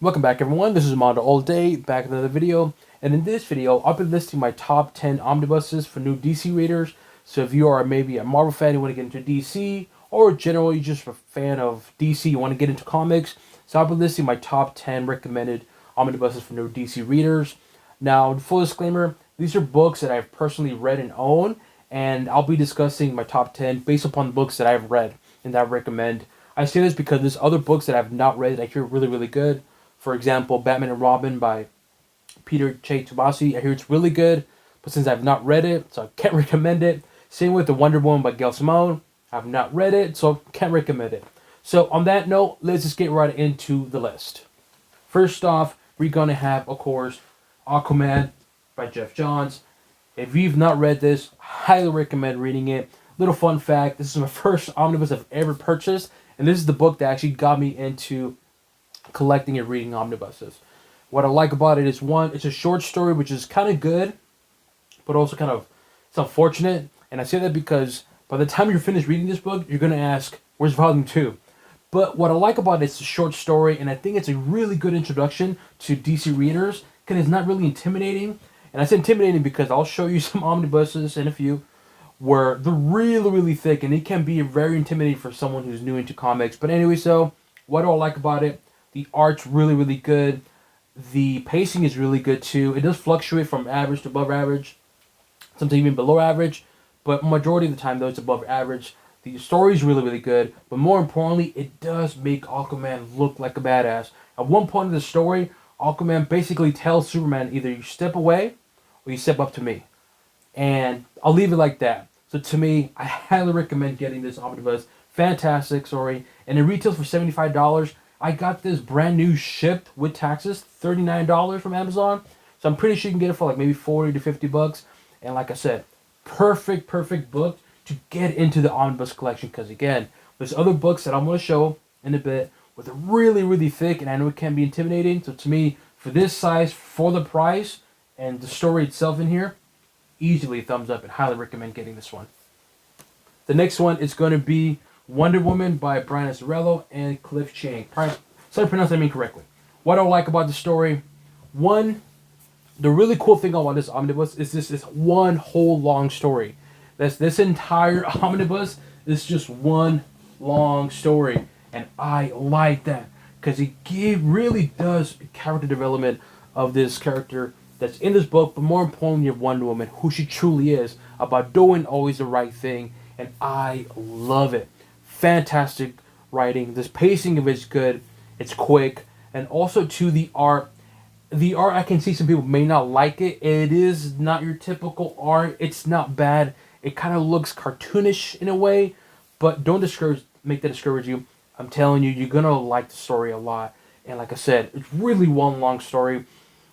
Welcome back everyone, this is MandoAllDay, back with another video, and in this video, I'll be listing my top 10 omnibuses for new DC readers. So if you are maybe a Marvel fan, you want to get into DC, or generally just a fan of DC, you want to get into comics, so I'll be listing my top 10 recommended omnibuses for new DC readers. Now, full disclaimer, these are books that I've personally read and own, and I'll be discussing my top 10 based upon the books that I've read and that I recommend. I say this because there's other books that I've not read that I hear really good. For example, Batman and Robin by Peter J. Tomasi. I hear it's really good, but since I've not read it, so I can't recommend it. Same with the Wonder Woman by Gail Simone. I've not read it, so can't recommend it. So on that note, let's just get right into the list. First off, we're going to have, of course, Aquaman by Geoff Johns. If you've not read this, highly recommend reading it. Little fun fact, this is my first omnibus I've ever purchased, and this is the book that actually got me into collecting and reading omnibuses. What I like about it is, one, it's a short story, which is kind of good, but also kind of, it's unfortunate. And I say that because by the time you're finished reading this book, you're going to ask, where's volume 2? But what I like about it is a short story, and I think it's a really good introduction to DC readers, because it's not really intimidating. And I say intimidating because I'll show you some omnibuses in a few where they're really thick, and it can be very intimidating for someone who's new into comics. But anyway, so what do I like about it? The art's really good. The pacing is really good too. It does fluctuate from average to above average, sometimes even below average, but majority of the time though it's above average. The story is really good, but more importantly, it does make Aquaman look like a badass. At one point in the story, Aquaman basically tells Superman, either you step away or you step up to me. And I'll leave it like that. So to me, I highly recommend getting this omnibus. Fantastic story, and it retails for $75. I got this brand new shipped with taxes, $39 from Amazon. So I'm pretty sure you can get it for like maybe 40 to 50 bucks. And like I said, perfect book to get into the omnibus collection. Because again, there's other books that I'm going to show in a bit with a really thick, and I know it can be intimidating. So to me, for this size, for the price, and the story itself in here, easily a thumbs up, and highly recommend getting this one. The next one is going to be Wonder Woman by Brian Azzarello and Cliff Chiang. Sorry to pronounce that name correctly. What I like about the story, one, the really cool thing about this omnibus is this is one whole long story. This entire omnibus is just one long story, and I like that because it really does character development of this character that's in this book, but more importantly of Wonder Woman, who she truly is, about doing always the right thing, and I love it. Fantastic writing. This pacing of it's good. It's quick. And also to the art. The art, I can see some people may not like it. It is not your typical art. It's not bad. It kind of looks cartoonish in a way. But don't make that discourage you. I'm telling you, you're going to like the story a lot. And like I said, it's really one long story.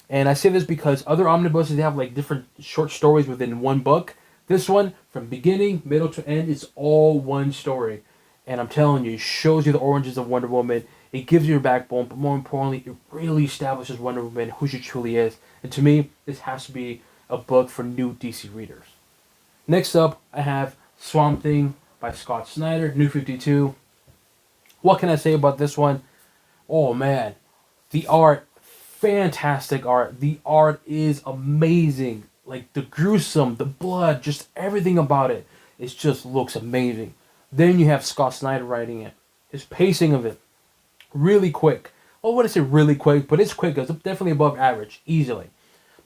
And I say this because other omnibuses, they have like different short stories within one book. This one, from beginning, middle to end, is all one story. And I'm telling you, it shows you the origins of Wonder Woman. It gives you your backbone, but more importantly, it really establishes Wonder Woman, who she truly is. And to me, this has to be a book for new DC readers. Next up, I have Swamp Thing by Scott Snyder, New 52. What can I say about this one? Oh man, the art, fantastic art. The art is amazing. Like the gruesome, the blood, just everything about it. It just looks amazing. Then you have Scott Snyder writing it. His pacing of it, really quick. I wouldn't say really quick, but it's quick. It's definitely above average, easily.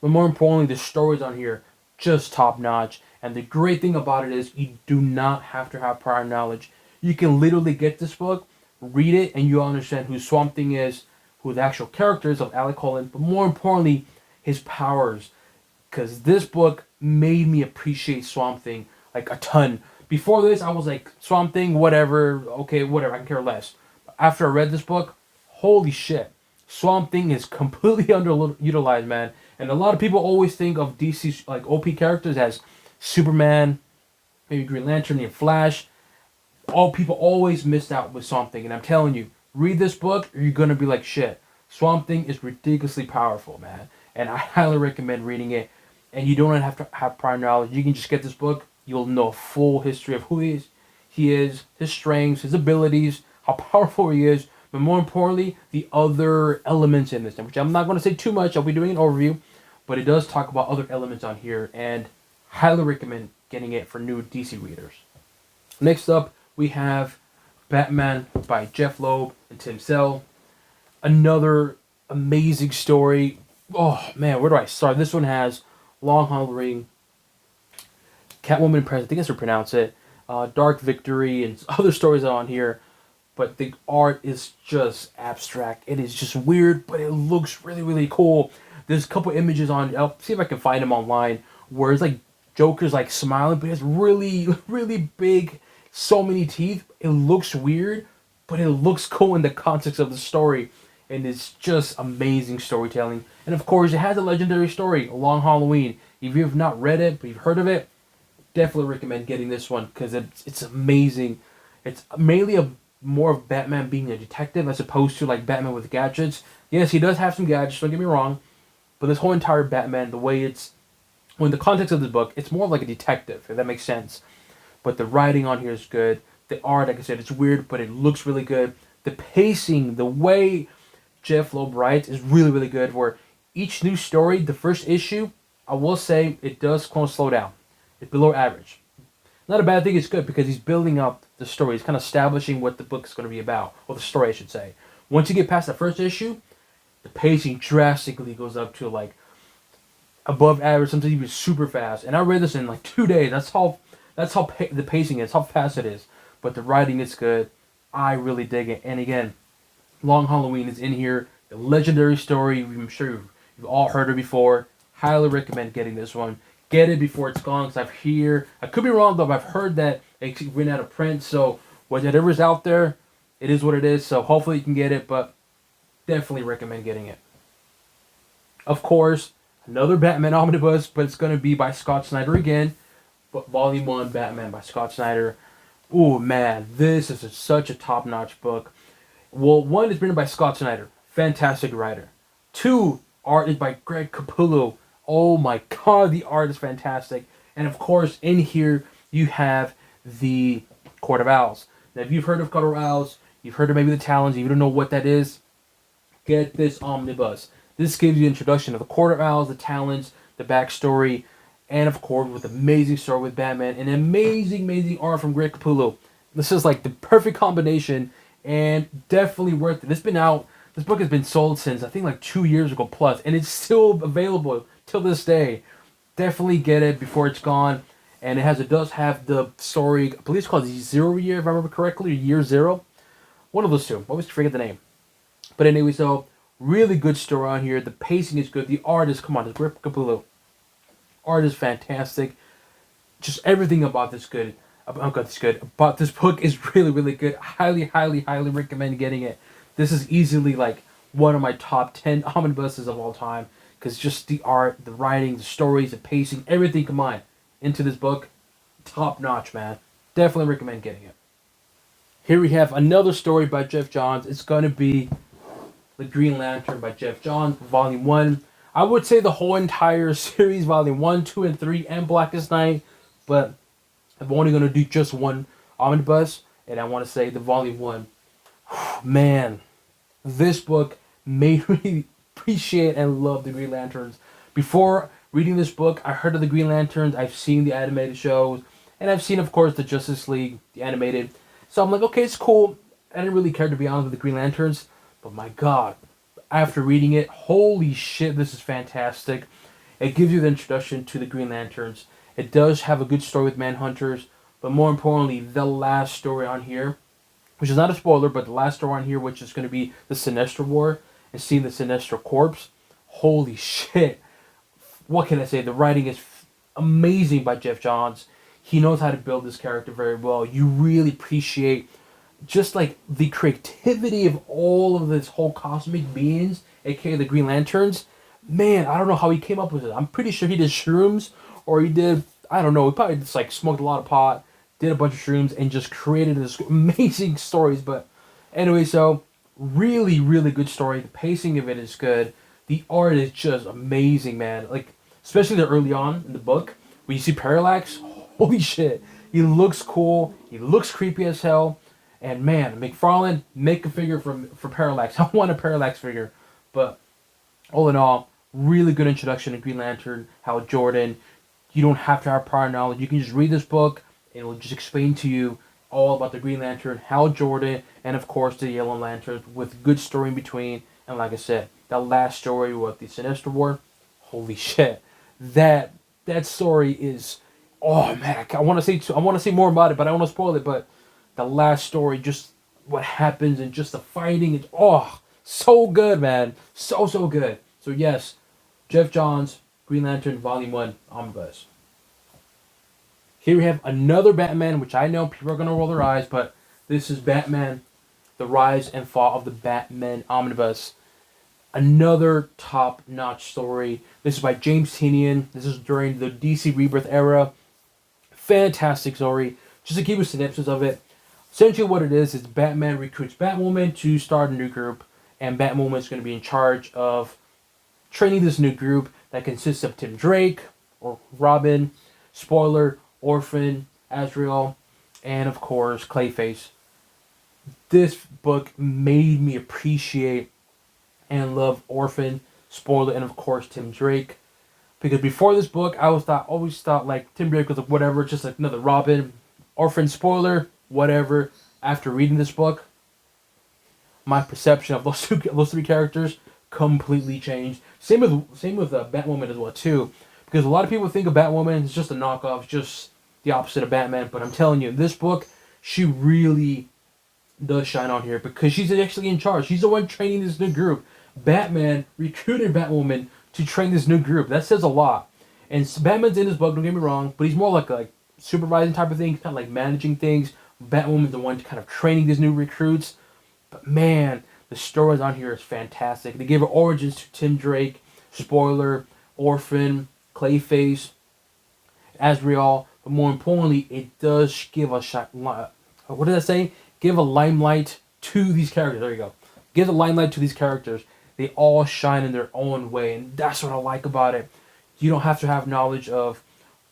But more importantly, the stories on here, just top notch. And the great thing about it is you do not have to have prior knowledge. You can literally get this book, read it, and you'll understand who Swamp Thing is, who the actual characters of Alec Holland, but more importantly, his powers. Because this book made me appreciate Swamp Thing like a ton. Before this, I was like, Swamp Thing, whatever, okay, whatever, I can care less. After I read this book, holy shit, Swamp Thing is completely underutilized, man. And a lot of people always think of DC's like OP characters as Superman, maybe Green Lantern, and Flash. All people always missed out with Swamp Thing, and I'm telling you, read this book, or you're gonna be like, shit, Swamp Thing is ridiculously powerful, man. And I highly recommend reading it. And you don't have to have prior knowledge. You can just get this book. You'll know a full history of who he is, his strengths, his abilities, how powerful he is, but more importantly, the other elements in this, which I'm not going to say too much. I'll be doing an overview, but it does talk about other elements on here, and highly recommend getting it for new DC readers. Next up, we have Batman by Jeph Loeb and Tim Sale. Another amazing story. Oh man, where do I start? This one has Long Halloween, Catwoman in Prison, I think that's how you pronounce it, Dark Victory, and other stories on here. But the art is just abstract. It is just weird, but it looks really, really cool. There's a couple images on, I'll see if I can find them online, where it's like Joker's like smiling, but it's really, really big, so many teeth. It looks weird, but it looks cool in the context of the story. And it's just amazing storytelling. And of course, it has a legendary story, A Long Halloween. If you have not read it, but you've heard of it, definitely recommend getting this one because it's amazing. It's mainly more of Batman being a detective as opposed to like Batman with gadgets. Yes, he does have some gadgets, don't get me wrong. But this whole entire Batman, the way it's, well, in the context of this book, it's more like a detective, if that makes sense. But the writing on here is good. The art, like I said, it's weird, but it looks really good. The pacing, the way Jeph Loeb writes is really, really good. Where each new story, the first issue, I will say it does kind of slow down. It's below average. Not a bad thing, it's good because he's building up the story. He's kind of establishing what the book is going to be about, or the story, I should say. Once you get past the first issue, the pacing drastically goes up to like above average, sometimes even super fast. And I read this in like 2 days. That's how the pacing is, how fast it is. But the writing is good. I really dig it. And again, Long Halloween is in here. The legendary story. I'm sure you've all heard it before. Highly recommend getting this one. Get it before it's gone. Because I could be wrong though, but I've heard that it ran out of print. So whatever's out there, it is what it is. So hopefully you can get it, but definitely recommend getting it. Of course, another Batman Omnibus, but it's going to be by Scott Snyder again. But Volume 1 Batman by Scott Snyder. Oh man, this is such a top-notch book. Well, one is written by Scott Snyder. Fantastic writer. 2, art is by Greg Capullo. Oh my god, the art is fantastic. And of course, in here, you have the Court of Owls. Now, if you've heard of Court of Owls, you've heard of maybe the Talons, if you don't know what that is, get this omnibus. This gives you an introduction to the Court of Owls, the Talons, the backstory, and of course, with an amazing story with Batman, and amazing, amazing art from Greg Capullo. This is like the perfect combination, and definitely worth it. This book has been sold since, I think, like 2 years ago plus, and it's still available till this day. Definitely get it before it's gone. And it does have the story, I believe it's called Zero Year, if I remember correctly, or Year Zero. One of those two. I always forget the name. But anyway, so, really good story on here. The pacing is good. The art is, come on, it's Greg Capullo. Art is fantastic. Just everything about this good. About this book is really, really good. Highly, highly, highly recommend getting it. This is easily like one of my top 10 omnibuses of all time. Because just the art, the writing, the stories, the pacing, everything combined into this book. Top notch, man. Definitely recommend getting it. Here we have another story by Geoff Johns. It's going to be The Green Lantern by Geoff Johns, Volume 1. I would say the whole entire series, Volume 1, 2, and 3, and Blackest Night. But I'm only going to do just one omnibus. And I want to say the Volume 1. Man, this book made me appreciate and love the Green Lanterns. Before reading this book, I heard of the Green Lanterns. I've seen the animated shows. And I've seen, of course, the Justice League, the animated. So I'm like, okay, it's cool. I didn't really care, to be honest, with the Green Lanterns. But my god, after reading it, holy shit, this is fantastic. It gives you the introduction to the Green Lanterns. It does have a good story with Manhunters. But more importantly, the last story on here, which is not a spoiler, but the last story on here, which is going to be the Sinestro War, and seeing the Sinestro Corpse. Holy shit. What can I say? The writing is amazing by Geoff Johns. He knows how to build this character very well. You really appreciate just like the creativity of all of this whole cosmic beings, aka the Green Lanterns. Man, I don't know how he came up with it. I'm pretty sure he did shrooms, or he did, I don't know, he probably just like smoked a lot of pot, did a bunch of shrooms, and just created this amazing stories. But anyway, so really, really good story. The pacing of it is good. The art is just amazing, man. Like, especially the early on in the book, when you see Parallax, holy shit. He looks cool. He looks creepy as hell. And man, McFarlane, make a figure for Parallax. I want a Parallax figure. But all in all, really good introduction to Green Lantern, Hal Jordan. You don't have to have prior knowledge. You can just read this book, and it will just explain to you all about the Green Lantern, Hal Jordan, and of course the Yellow Lantern with good story in between. And like I said, that last story with the Sinister War, holy shit, that story is, oh man, I want to say more about it, but I don't want to spoil it. But the last story, just what happens and just the fighting, it's so good, man, so good. So yes, Geoff Johns, Green Lantern Volume 1 Omnibus. Here we have another Batman, which I know people are going to roll their eyes, but this is Batman, The Rise and Fall of the Batman Omnibus. Another top-notch story. This is by James Tynian. This is during the DC Rebirth era. Fantastic story. Just to give you a synopsis of it, essentially what it is Batman recruits Batwoman to start a new group, and Batwoman is going to be in charge of training this new group that consists of Tim Drake, or Robin, Spoiler, Orphan, Azzarello, and of course Clayface. This book made me appreciate and love Orphan, Spoiler, and of course Tim Drake. Because before this book, I always thought like Tim Drake was like whatever, just like another Robin. Orphan, Spoiler, whatever. After reading this book, my perception of those three characters completely changed. Same with Batwoman as well too, because a lot of people think of Batwoman as just a knockoff, just the opposite of Batman. But I'm telling you, in this book, she really does shine on here because she's actually in charge. She's the one training this new group. Batman recruited Batwoman to train this new group. That says a lot. And Batman's in this book, don't get me wrong, but he's more like a supervising type of thing, kind of like managing things. Batwoman's the one kind of training these new recruits. But man, the stories on here is fantastic. They give her origins to Tim Drake, Spoiler, Orphan, Clayface, Azzarello. But more importantly, it does give a what did I say? Give a limelight to these characters. There you go. Give the limelight to these characters. They all shine in their own way, and that's what I like about it. You don't have to have knowledge of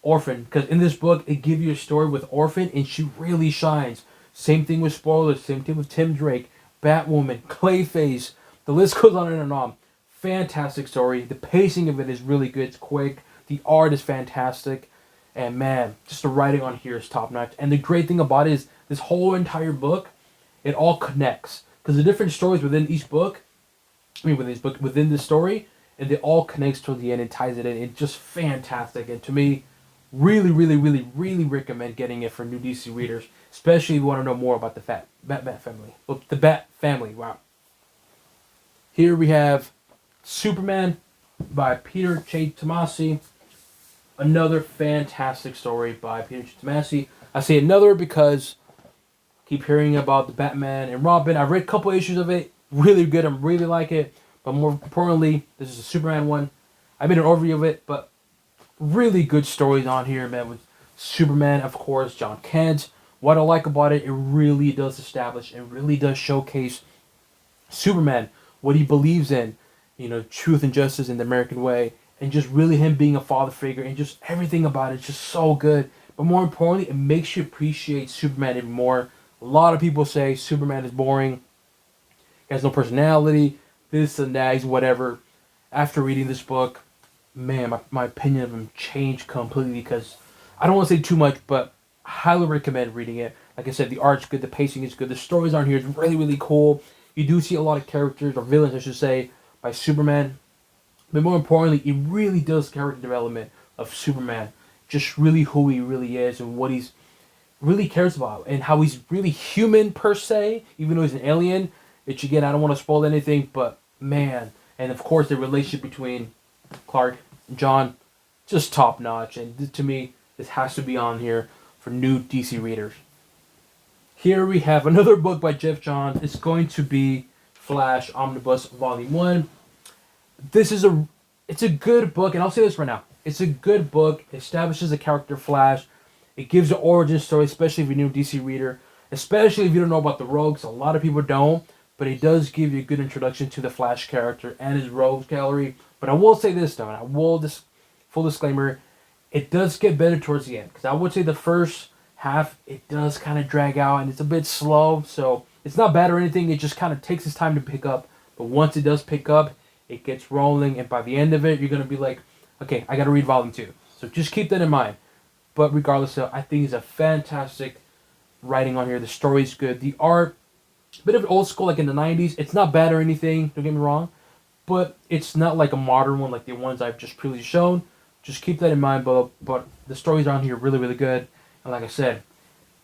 Orphan, because in this book, it gives you a story with Orphan, and she really shines. Same thing with Spoiler, same thing with Tim Drake, Batwoman, Clayface. The list goes on and on. Fantastic story. The pacing of it is really good. It's quick. The art is fantastic. And man, just the writing on here is top notch. And the great thing about it is this whole entire book, it all connects. Because the different stories within each book, within this story, and it all connects toward the end and ties it in. It's just fantastic. And to me, really, really, really, really recommend getting it for new DC readers, especially if you want to know more about the Bat family. Well, the Bat family, wow. Here we have Superman by Peter J. Tomasi. Another fantastic story by Peter J. Tomasi. I say another because I keep hearing about the Batman and Robin. I've read a couple issues of it. Really good. I really like it. But more importantly, this is a Superman one. I made an overview of it, but really good stories on here, man. With Superman, of course, John Kent. What I like about it, it really does establish and really does showcase Superman, what he believes in, truth and justice in the American way, and just really him being a father figure, and just everything about it is just so good. But more importantly, it makes you appreciate Superman even more. A lot of people say Superman is boring, he has no personality, this and that, he's whatever. After reading this book, man, my opinion of him changed completely, because I don't want to say too much, but I highly recommend reading it. Like I said, the art's good, the pacing is good, the stories on here is really, really cool. You do see a lot of characters, or villains I should say, by Superman. But more importantly, it really does character development of Superman. Just really who he really is and what he's really cares about. And how he's really human per se, even though he's an alien. Which again, I don't want to spoil anything, but man. And of course the relationship between Clark and John, just top notch. And to me, this has to be on here for new DC readers. Here we have another book by Geoff Johns. It's going to be Flash Omnibus Volume 1. It's a good book, and I'll say this right now. It's a good book. It establishes the character Flash. It gives the origin story, especially if you're a new DC reader. Especially if you don't know about the Rogues. A lot of people don't. But it does give you a good introduction to the Flash character and his Rogues gallery. But I will say this, though, and full disclaimer, it does get better towards the end. Because I would say the first half, it does kind of drag out and it's a bit slow. So it's not bad or anything. It just kind of takes its time to pick up. But once it does pick up, it gets rolling. And by the end of it, you're going to be like, okay, I got to read volume 2. So just keep that in mind. But regardless, I think it's a fantastic writing on here. The story's good. The art, a bit of old school, like in the 90s. It's not bad or anything, don't get me wrong. But it's not like a modern one like the ones I've just previously shown. Just keep that in mind. But the stories on here are really, really good. And like I said,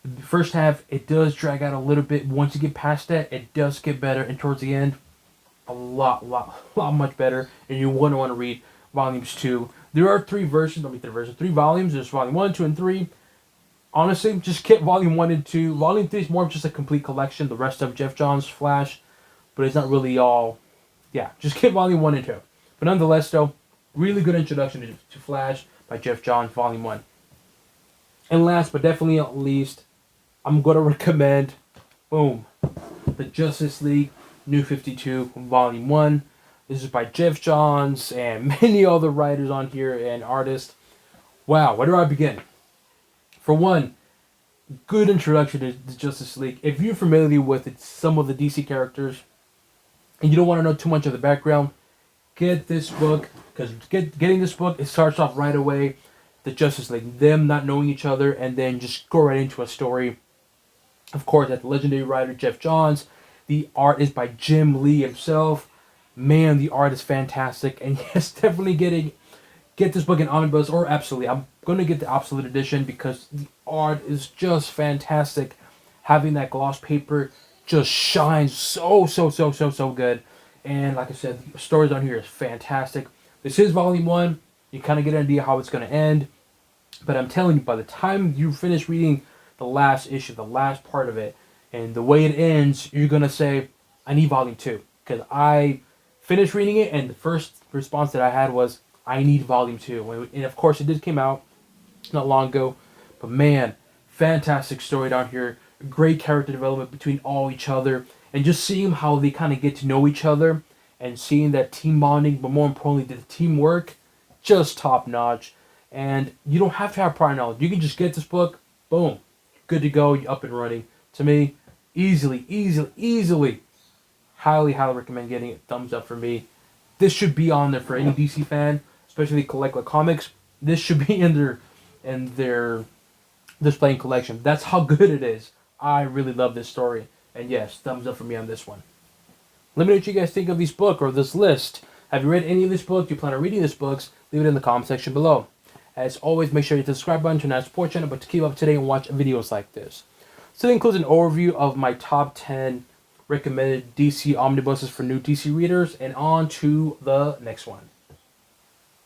the first half, it does drag out a little bit. Once you get past that, it does get better. And towards the end, a lot much better. And you want to read volumes 2. There are 3 volumes. There's volume 1, 2, and 3. Honestly, just get volume 1 and 2. Volume 3 is more of just a complete collection. The rest of Geoff Johns' Flash. But it's not really all... Yeah, just get volume 1 and 2. But nonetheless, though, really good introduction to Flash by Geoff Johns, volume 1. And last but definitely not least, I'm going to recommend, boom, the Justice League New 52 volume 1. This is by Geoff Johns and many other writers on here and artists. Wow, where do I begin? For one, good introduction to the Justice League. If you're familiar with some of the DC characters and you don't want to know too much of the background, get this book. Because getting this book, it starts off right away, the Justice League, them not knowing each other, and then just go right into a story. Of course, that the legendary writer Geoff Johns. The art is by Jim Lee himself. Man, the art is fantastic. And yes, definitely get this book in omnibus, or absolutely. I'm going to get the absolute edition because the art is just fantastic. Having that gloss paper just shines so good. And like I said, the stories on here is fantastic. This is volume 1. You kind of get an idea how it's going to end. But I'm telling you, by the time you finish reading the last issue, the last part of it, and the way it ends, you're going to say, I need volume 2. Because I finished reading it, and the first response that I had was, I need volume 2. And of course, it did come out not long ago. But man, fantastic story down here. Great character development between all each other. And just seeing how they kind of get to know each other. And seeing that team bonding, but more importantly, the teamwork, just top notch. And you don't have to have prior knowledge. You can just get this book, boom, good to go, you're up and running. To me, easily, highly recommend getting it. Thumbs up for me. This should be on there for any DC fan, especially collect like comics. This should be in their display and collection. That's how good it is. I really love this story. And yes, thumbs up for me on this one. Let me know what you guys think of this book or this list. Have you read any of this book? Do you plan on reading this books? Leave it in the comment section below. As always, make sure you hit the subscribe button to our support channel, but to keep up to date and watch videos like this. So that includes an overview of my top 10 recommended DC omnibuses for new DC readers, and on to the next one.